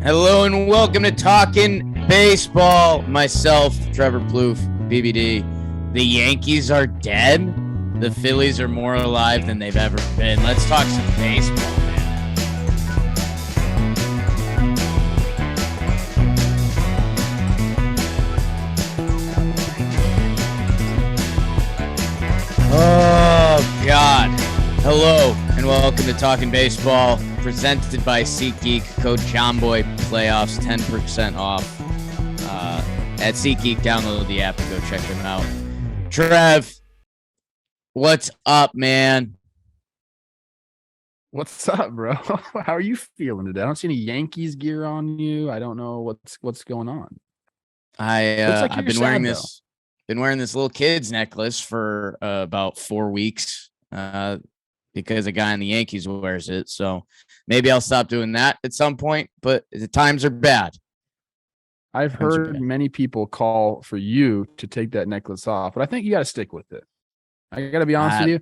Hello and welcome to Talkin Baseball. Myself, Trevor Plouffe, BBD. The Yankees are dead. The Phillies are more alive than they've ever been. Let's talk some baseball, man. Oh, God. Hello and welcome to Talkin Baseball, presented by SeatGeek. Code JOHNBOY Playoffs, 10% off at SeatGeek. Download the app and go check them out. Trev, what's up, man? What's up, bro? How are you feeling today? I don't see any Yankees gear on you. I don't know what's going on. I've been wearing this little kid's necklace for about 4 weeks because a guy in the Yankees wears it. So maybe I'll stop doing that at some point, but the times are bad. I've heard many people call for you to take that necklace off, but I think you got to stick with it. I got to be honest with you.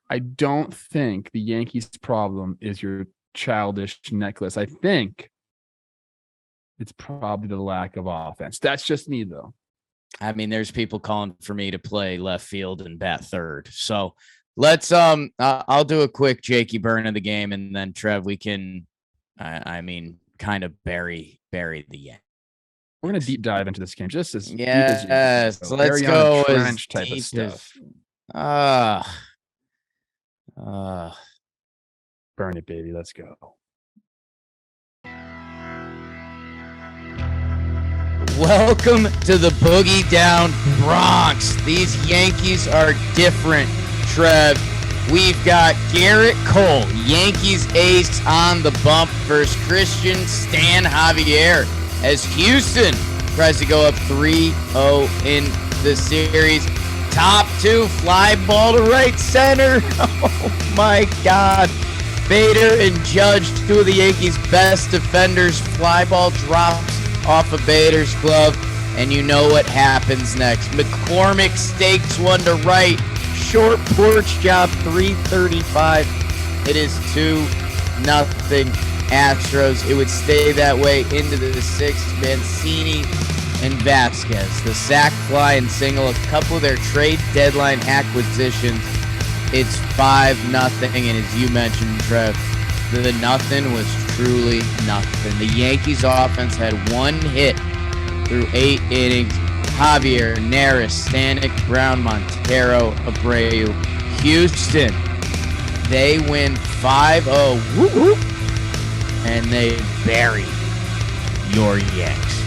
I don't think the Yankees' problem is your childish necklace. I think it's probably the lack of offense. That's just me, though. I mean, there's people calling for me to play left field and bat third. So let's I'll do a quick Jakey burn of the game, and then Trev, we can kind of bury the Yankees. We're gonna deep dive into this game just as deep as you can. So let's go trench type of stuff. Burn it, baby. Let's go. Welcome to the Boogie Down Bronx. These Yankees are different, Trev. We've got Garrett Cole, Yankees ace, on the bump versus Christian Stan Javier as Houston tries to go up 3-0 in the series. Top two, fly ball to right center. Oh, my God. Bader and Judge, two of the Yankees' best defenders. Fly ball drops off of Bader's glove, and you know what happens next. McCormick stakes one to right. Short porch job, 335. It is 2-0 Astros. It would stay that way into the sixth. Mancini and Vasquez, the sac fly and single, a couple of their trade deadline acquisitions. It's 5-0, and as you mentioned, Trev, the nothing was truly nothing. The Yankees offense had one hit through 8 innings. Javier, Neris, Stanek, Brown, Montero, Abreu. Houston, they win 5-0. Woo-woo. And they bury your Yanks.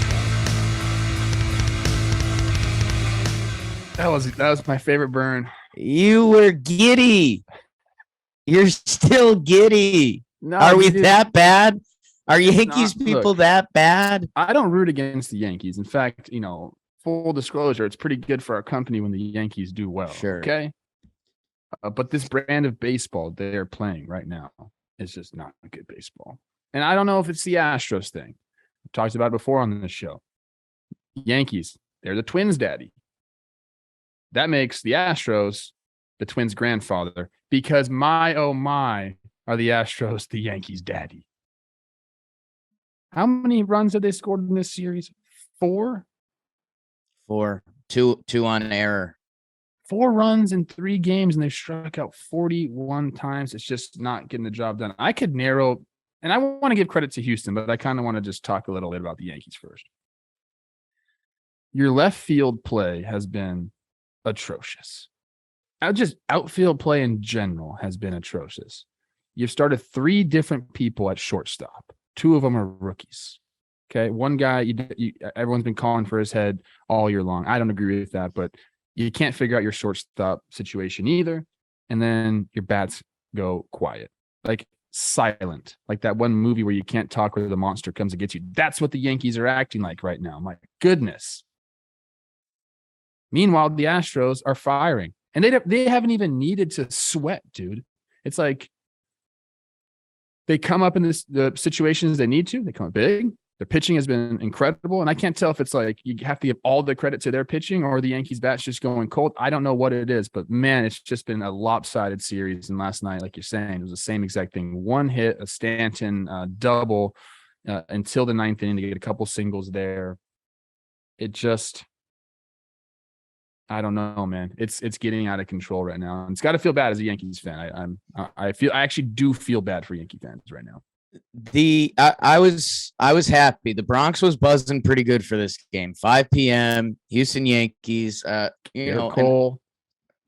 That was my favorite burn. You were giddy. You're still giddy. No, are we that bad? Are Yankees people that bad? I don't root against the Yankees. In fact, full disclosure, it's pretty good for our company when the Yankees do well. Sure. Okay. But this brand of baseball they're playing right now is just not a good baseball. And I don't know if it's the Astros thing. I've talked about it before on this show. Yankees, they're the Twins' daddy. That makes the Astros the Twins' grandfather, because my, oh my, are the Astros the Yankees' daddy. How many runs have they scored in this series? 4? 4. Two on error. 4 runs in 3 games, and they struck out 41 times. It's just not getting the job done. I could narrow, and I want to give credit to Houston, but I kind of want to just talk a little bit about the Yankees first. Your left field play has been atrocious. Just outfield play in general has been atrocious. You've started 3 different people at shortstop. 2 of them are rookies. Okay, one guy, everyone's been calling for his head all year long. I don't agree with that, but you can't figure out your shortstop situation either. And then your bats go quiet, like silent, like that one movie where you can't talk where the monster comes and gets you. That's what the Yankees are acting like right now. My goodness. Meanwhile, the Astros are firing, and they haven't even needed to sweat, dude. It's like they come up in the situations they need to. They come up big. Their pitching has been incredible, and I can't tell if it's like you have to give all the credit to their pitching or the Yankees bats just going cold. I don't know what it is, but man, it's just been a lopsided series. And last night, like you're saying, it was the same exact thing. One hit, a Stanton double, until the ninth inning to get a couple singles there. It just, I don't know, man. It's getting out of control right now. And it's got to feel bad as a Yankees fan. I actually do feel bad for Yankee fans right now. I was happy. The Bronx was buzzing pretty good for this game. 5 p.m. Houston Yankees. Cole.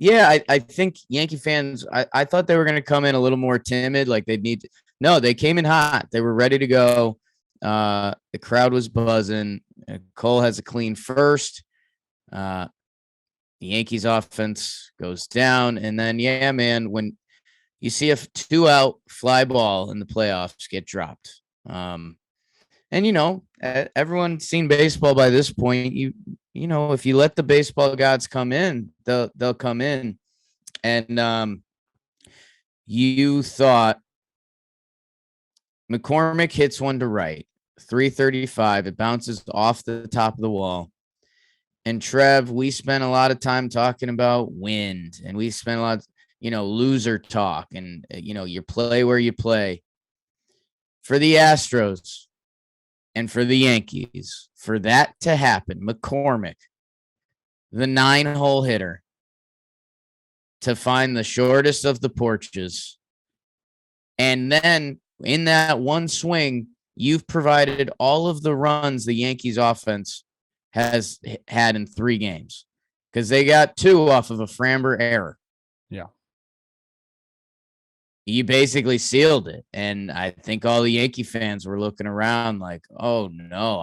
I think Yankee fans. I thought they were going to come in a little more timid, like they'd need. No, they came in hot. They were ready to go. The crowd was buzzing. Cole has a clean first. The Yankees offense goes down, and then man, when you see a 2-out fly ball in the playoffs get dropped. And everyone's seen baseball by this point. If you let the baseball gods come in, they'll come in. And you thought McCormick hits one to right, 335. It bounces off the top of the wall. And Trev, we spent a lot of time talking about wind, and we spent a lot of, loser talk, and, you play where you play. For the Astros and for the Yankees, for that to happen, McCormick, the 9-hole hitter, to find the shortest of the porches. And then in that one swing, you've provided all of the runs the Yankees offense has had in 3 games, because they got 2 off of a Framber error. Yeah. You basically sealed it. And I think all the Yankee fans were looking around like, oh no,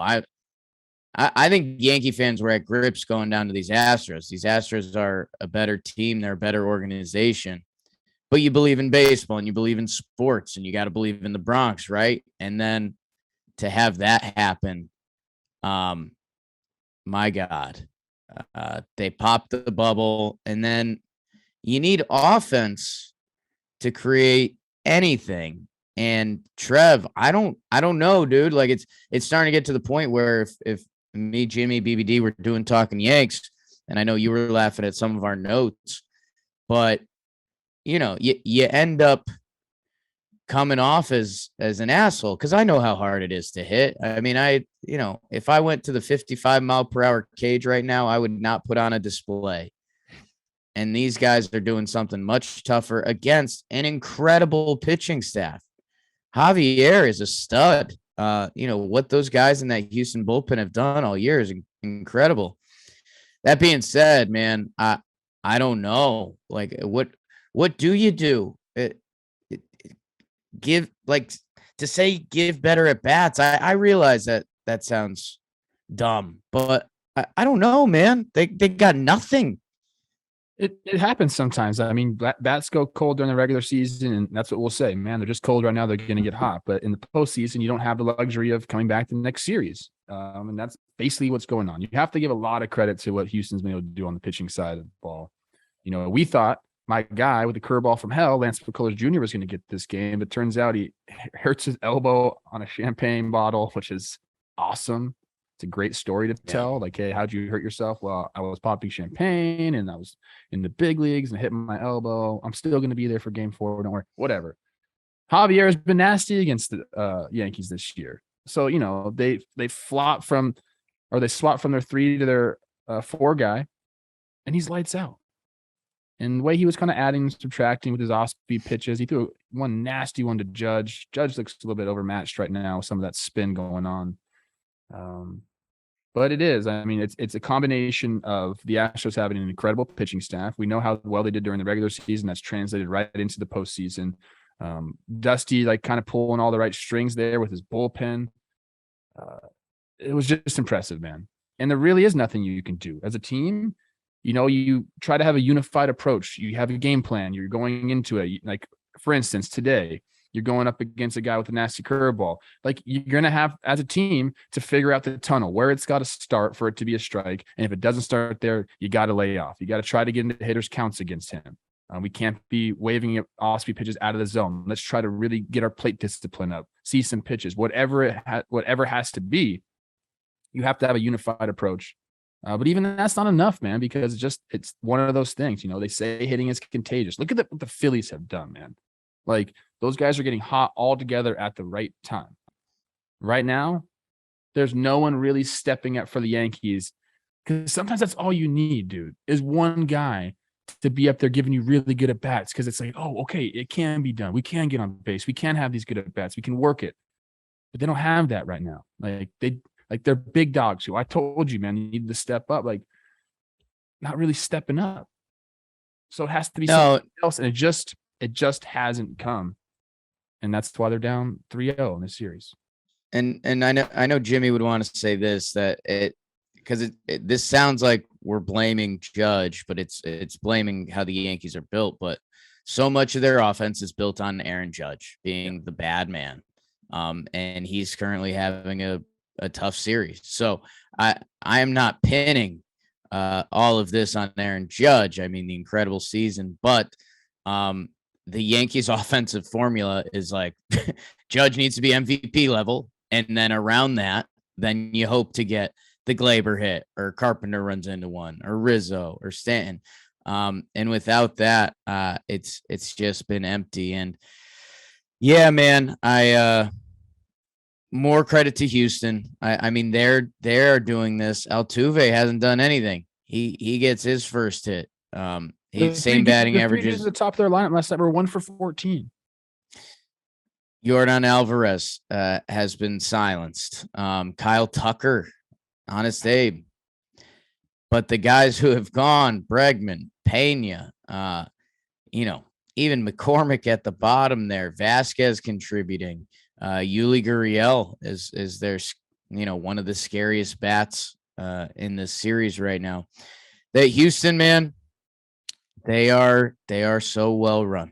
I think Yankee fans were at grips going down to these Astros. These Astros are a better team. They're a better organization. But you believe in baseball and you believe in sports, and you got to believe in the Bronx, right? And then to have that happen, my God, they popped the bubble, and then you need offense to create anything. And Trev, I don't know, dude. Like it's starting to get to the point where if me, Jimmy, BBD were doing Talking Yanks, and I know you were laughing at some of our notes, but you end up coming off as an asshole, because I know how hard it is to hit. I mean, if I went to the 55-mile-per-hour cage right now, I would not put on a display. And these guys are doing something much tougher against an incredible pitching staff. Javier is a stud. What those guys in that Houston bullpen have done all year is incredible. That being said, man, I don't know. Like, what do you do? Give better at bats. I realize that sounds dumb, but I don't know, man. They got nothing. It happens sometimes. I mean, bats go cold during the regular season, and that's what we'll say. Man, they're just cold right now. They're going to get hot. But in the postseason, you don't have the luxury of coming back to the next series. And that's basically what's going on. You have to give a lot of credit to what Houston's been able to do on the pitching side of the ball. We thought my guy with the curveball from hell, Lance McCullers Jr., was going to get this game. But turns out he hurts his elbow on a champagne bottle, which is awesome. It's a great story to tell. Yeah. Like, hey, how'd you hurt yourself? Well, I was popping champagne and I was in the big leagues and hitting my elbow. I'm still going to be there for game 4. Don't worry. Whatever. Javier has been nasty against the Yankees this year. So, they swap from their 3 to their 4 guy, and he's lights out. And the way he was kind of adding and subtracting with his off-speed pitches, he threw one nasty one to Judge. Judge looks a little bit overmatched right now with some of that spin going on. But it is. I mean, it's a combination of the Astros having an incredible pitching staff. We know how well they did during the regular season. That's translated right into the postseason. Dusty, kind of pulling all the right strings there with his bullpen. It was just impressive, man. And there really is nothing you can do as a team. You try to have a unified approach. You have a game plan. You're going into it. Like, for instance, today, you're going up against a guy with a nasty curveball. Like, you're going to have, as a team, to figure out the tunnel, where it's got to start for it to be a strike. And if it doesn't start there, you got to lay off. You got to try to get into hitters' counts against him. We can't be waving off-speed pitches out of the zone. Let's try to really get our plate discipline up, see some pitches, whatever has to be. You have to have a unified approach. But even that's not enough, man, because it's one of those things. They say hitting is contagious. Look at what the Phillies have done, man. Like, those guys are getting hot all together at the right time. right now, there's no one really stepping up for the Yankees, because sometimes that's all you need, dude, is one guy to be up there giving you really good at bats, because it's like, oh, okay, it can be done. We can get on base. We can have these good at bats. We can work it. But they don't have that right now. They're big dogs who I told you, man, you need to step up. Like, not really stepping up. So it has to be something else, and it just hasn't come. And that's why they're down 3-0 in this series. And I know Jimmy would want to say this, that because this sounds like we're blaming Judge, but it's blaming how the Yankees are built. But so much of their offense is built on Aaron Judge being the bad man. And he's currently having a tough series. So I am not pinning all of this on Aaron Judge. I mean, the incredible season, but the Yankees offensive formula is like Judge needs to be MVP level. And then around that, then you hope to get the Glaber hit, or Carpenter runs into one, or Rizzo or Stanton. And without that, it's just been empty. And yeah, man, more credit to Houston. I mean, they're doing this. Altuve hasn't done anything. He gets his first hit. He's same batting averages. At the top of their lineup last night were 1 for 14. Yordan Alvarez has been silenced. Kyle Tucker, Honest Abe. But the guys who have gone, Bregman, Pena, even McCormick at the bottom there, Vasquez contributing. Yuli Gurriel is their, one of the scariest bats in this series right now. That Houston, man, they are so well run.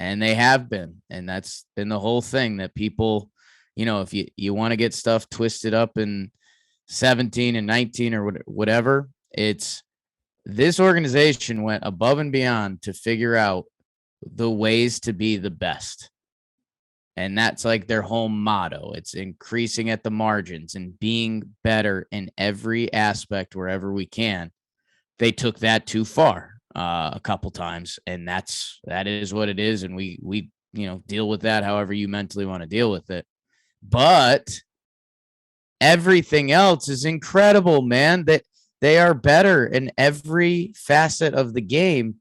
And they have been, and that's been the whole thing, that people, if you want to get stuff twisted up in 17 and 19 or whatever, it's this organization went above and beyond to figure out the ways to be the best. And that's like their whole motto. It's increasing at the margins and being better in every aspect wherever we can. They took that too far a couple times, and that is what it is. And we deal with that however you mentally want to deal with it. But everything else is incredible, man. That they are better in every facet of the game.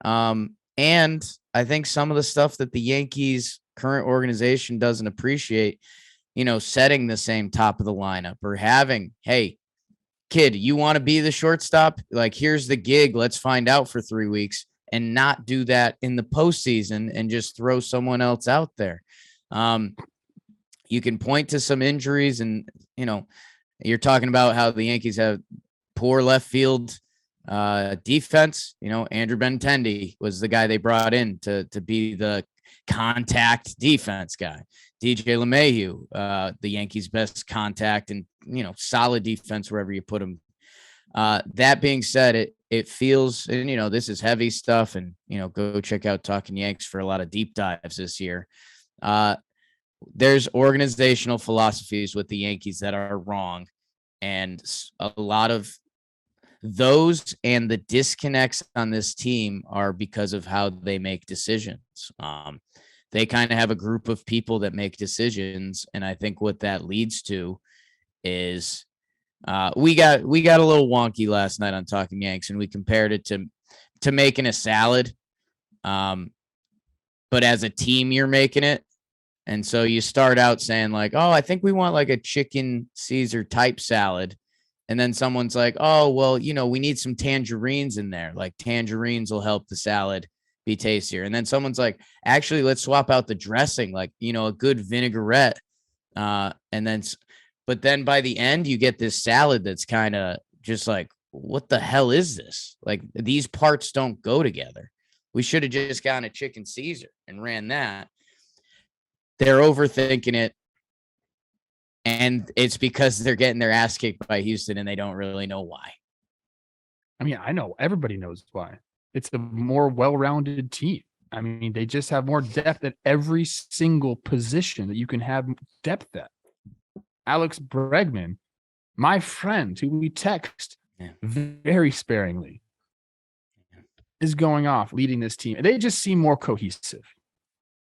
And I think some of the stuff that the Yankees current organization doesn't appreciate, setting the same top of the lineup, or having, hey, kid, you want to be the shortstop? Like, here's the gig. Let's find out for 3 weeks, and not do that in the postseason and just throw someone else out there. You can point to some injuries, and, you're talking about how the Yankees have poor left field defense. Andrew Benintendi was the guy they brought in to be the contact defense guy. DJ LeMahieu, the Yankees' best contact and, solid defense wherever you put him. That being said, it feels, and, this is heavy stuff, and, go check out Talkin Yanks for a lot of deep dives this year. There's organizational philosophies with the Yankees that are wrong. And a lot of those and the disconnects on this team are because of how they make decisions. They kind of have a group of people that make decisions. And I think what that leads to is we got a little wonky last night on Talking Yanks, and we compared it to making a salad. But as a team, you're making it. And so you start out saying like, oh, I think we want like a chicken Caesar type salad. And then someone's like, oh, well, we need some tangerines in there. Like, tangerines will help the salad be tastier. And then someone's like, actually, let's swap out the dressing, like, a good vinaigrette. But then by the end, you get this salad that's kind of just like, what the hell is this? Like, these parts don't go together. We should have just gotten a chicken Caesar and ran that. They're overthinking it. And it's because they're getting their ass kicked by Houston, and they don't really know why. I mean, I know everybody knows why. It's a more well-rounded team. I mean, they just have more depth at every single position that you can have depth at. Alex Bregman, my friend, who we text very sparingly, is going off leading this team. And they just seem more cohesive.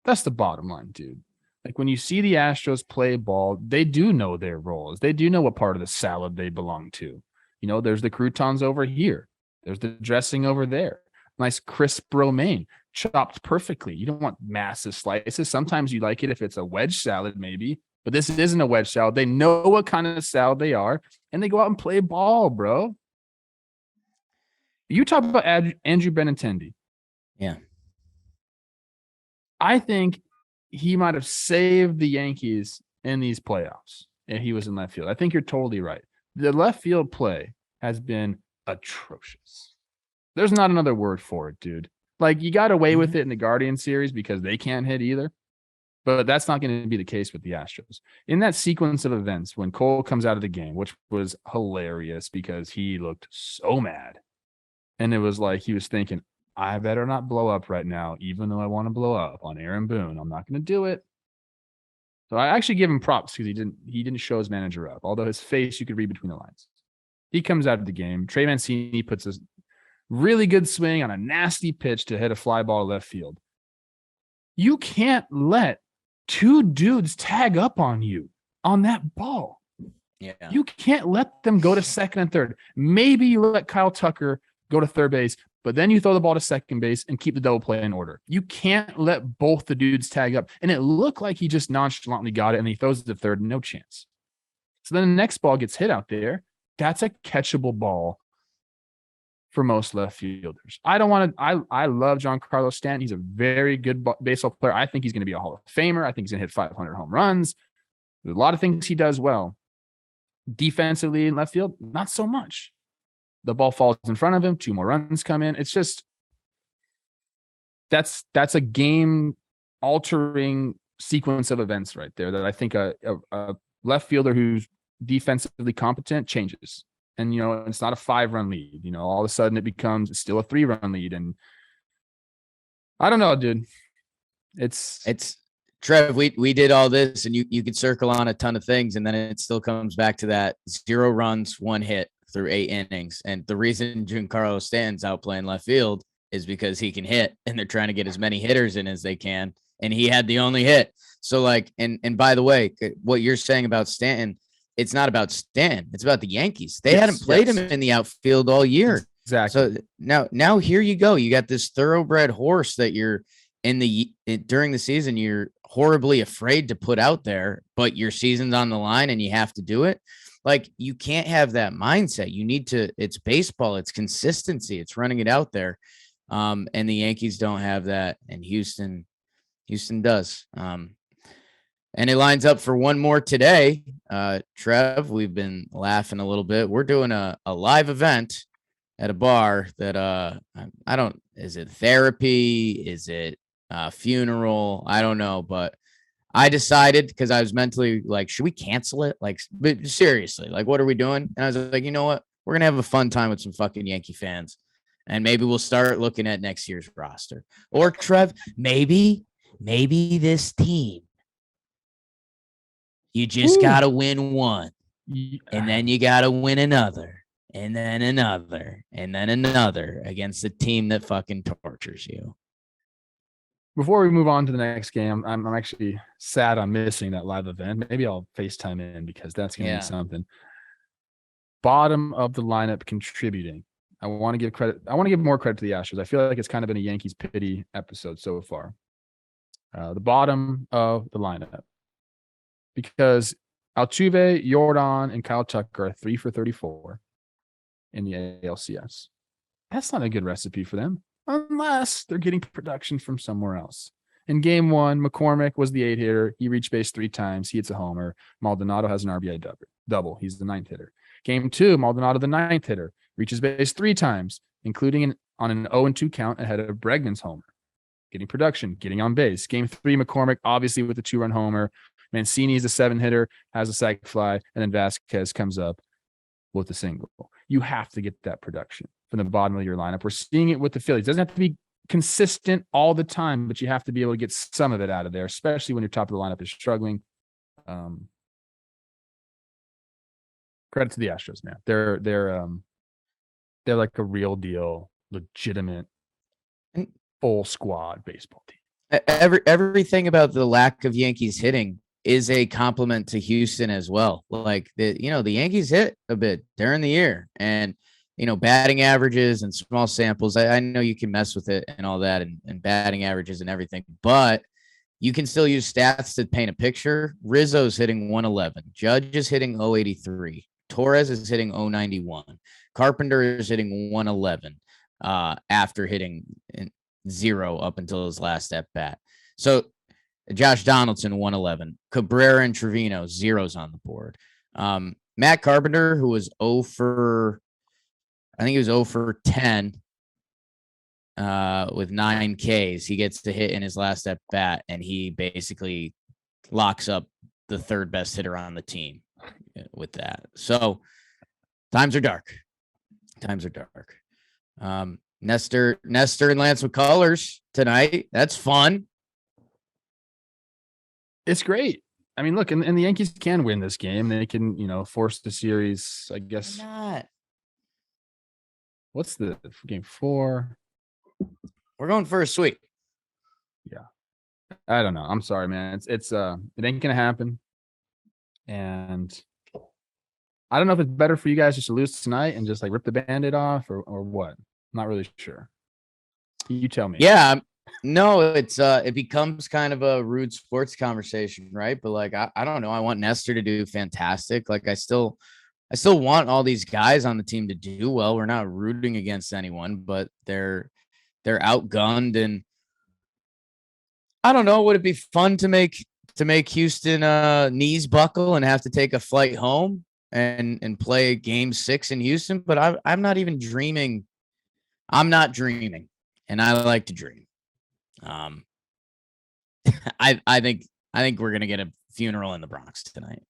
That's the bottom line, dude. Like when you see the Astros play ball, they do know their roles. They do know what part of the salad they belong to. You know, there's the croutons over here. There's the dressing over there. Nice crisp romaine, chopped perfectly. You don't want massive slices. Sometimes you like it if it's a wedge salad, maybe, but this isn't a wedge salad. They know what kind of salad they are, and they go out and play ball, bro. You talk about Andrew Benintendi. Yeah. I think he might have saved the Yankees in these playoffs if he was in left field. I think you're totally right. The left field play has been atrocious. There's not another word for it, dude. Like, you got away with it in the Guardian series because they can't hit either. But that's not going to be the case with the Astros. In that sequence of events, when Cole comes out of the game, which was hilarious because he looked so mad. And it was like he was thinking, I better not blow up right now, even though I want to blow up on Aaron Boone. I'm not going to do it. So I actually give him props because he didn't show his manager up. Although his face, you could read between the lines. He comes out of the game. Trey Mancini puts a really good swing on a nasty pitch to hit a fly ball left field. You can't let two dudes tag up on you on that ball. Yeah. You can't let them go to second and third. Maybe you let Kyle Tucker go to third base, but then you throw the ball to second base and keep the double play in order. You can't let both the dudes tag up. And it looked like he just nonchalantly got it and he throws it to third, no chance. So then the next ball gets hit out there. That's a catchable ball for most left fielders. I love Giancarlo Stanton. He's a very good baseball player. I think he's going to be a Hall of Famer. I think he's going to hit 500 home runs. There's a lot of things he does well. Defensively in left field, not so much. The ball falls in front of him. 2 more runs come in. It's just that's a game altering sequence of events right there that I think a left fielder who's defensively competent changes. And, you know, it's not a 5-run lead. You know, all of a sudden it becomes still a 3-run lead. And I don't know, dude. It's Trev, we did all this and you could circle on a ton of things and then it still comes back to that 0 runs, 1 hit through 8 innings. And the reason Giancarlo Stanton's out playing left field is because he can hit and they're trying to get as many hitters in as they can. And he had the only hit. So like, and by the way, what you're saying about Stanton, it's not about Stanton. It's about the Yankees. They hadn't played him in the outfield all year. Exactly. So now here you go. You got this thoroughbred horse that you're during the season, you're horribly afraid to put out there, but your season's on the line and you have to do it. Like, you can't have that mindset. You need to, it's baseball, it's consistency, it's running it out there. And the Yankees don't have that, and Houston does. And it lines up for one more today. Trev, we've been laughing a little bit. We're doing a live event at a bar that I don't, is it therapy? Is it funeral? I don't know, but I decided, because I was mentally like, should we cancel it? Like, but seriously, like, what are we doing? And I was like, you know what? We're going to have a fun time with some fucking Yankee fans. And maybe we'll start looking at next year's roster. Or Trev, maybe this team, you just got to win one. And then you got to win another. And then another. And then another against a team that fucking tortures you. Before we move on to the next game, I'm actually sad I'm missing that live event. Maybe I'll FaceTime in because that's going to be something. Bottom of the lineup contributing. I want to give credit. I want to give more credit to the Astros. I feel like it's kind of been a Yankees pity episode so far. The bottom of the lineup. Because Altuve, Jordan, and Kyle Tucker are 3 for 34 in the ALCS. That's not a good recipe for them, unless they're getting production from somewhere else. In game 1, McCormick was the 8 hitter. He reached base 3 times. He hits a homer. Maldonado has an RBI double. He's the 9th hitter. Game 2, Maldonado, the 9th hitter, reaches base 3 times, including on an 0-2 count ahead of Bregman's homer. Getting production, getting on base. Game 3, McCormick, obviously with the 2-run homer. Mancini is a 7 hitter, has a sac fly, and then Vasquez comes up with a single. You have to get that production from the bottom of your lineup. We're seeing it with the Phillies. It doesn't have to be consistent all the time, but you have to be able to get some of it out of there, especially when your top of the lineup is struggling. Credit to the Astros, man. They're like a real deal, legitimate, full squad baseball team. Everything about the lack of Yankees hitting is a compliment to Houston as well. Like the Yankees hit a bit during the year, and batting averages and small samples. I know you can mess with it and all that, and batting averages and everything, but you can still use stats to paint a picture. Rizzo's hitting 111. Judge is hitting 083. Torres is hitting 091. Carpenter is hitting 111 after hitting 0 up until his last at bat. So Josh Donaldson 111. Cabrera and Trevino zeros on the board. Matt Carpenter, who was 0 for, I think he was 0 for 10 with 9 Ks. He gets to hit in his last at bat, and he basically locks up the third best hitter on the team with that. So times are dark. Times are dark. Nestor and Lance McCullers tonight. That's fun. It's great. I mean, look, and the Yankees can win this game. They can, force the series, I guess. Why not? What's the game 4? We're going for a sweep. Yeah. I don't know. I'm sorry, man. It ain't gonna happen. And I don't know if it's better for you guys just to lose tonight and just like rip the Band-Aid off or what. I'm not really sure. You tell me. Yeah. No, it becomes kind of a rude sports conversation, right? But like I don't know. I want Nestor to do fantastic. Like I still want all these guys on the team to do well. We're not rooting against anyone, but they're outgunned, and I don't know. Would it be fun to make Houston knees buckle and have to take a flight home and play Game 6 in Houston? But I'm not even dreaming. I'm not dreaming, and I like to dream. I think we're gonna get a funeral in the Bronx tonight.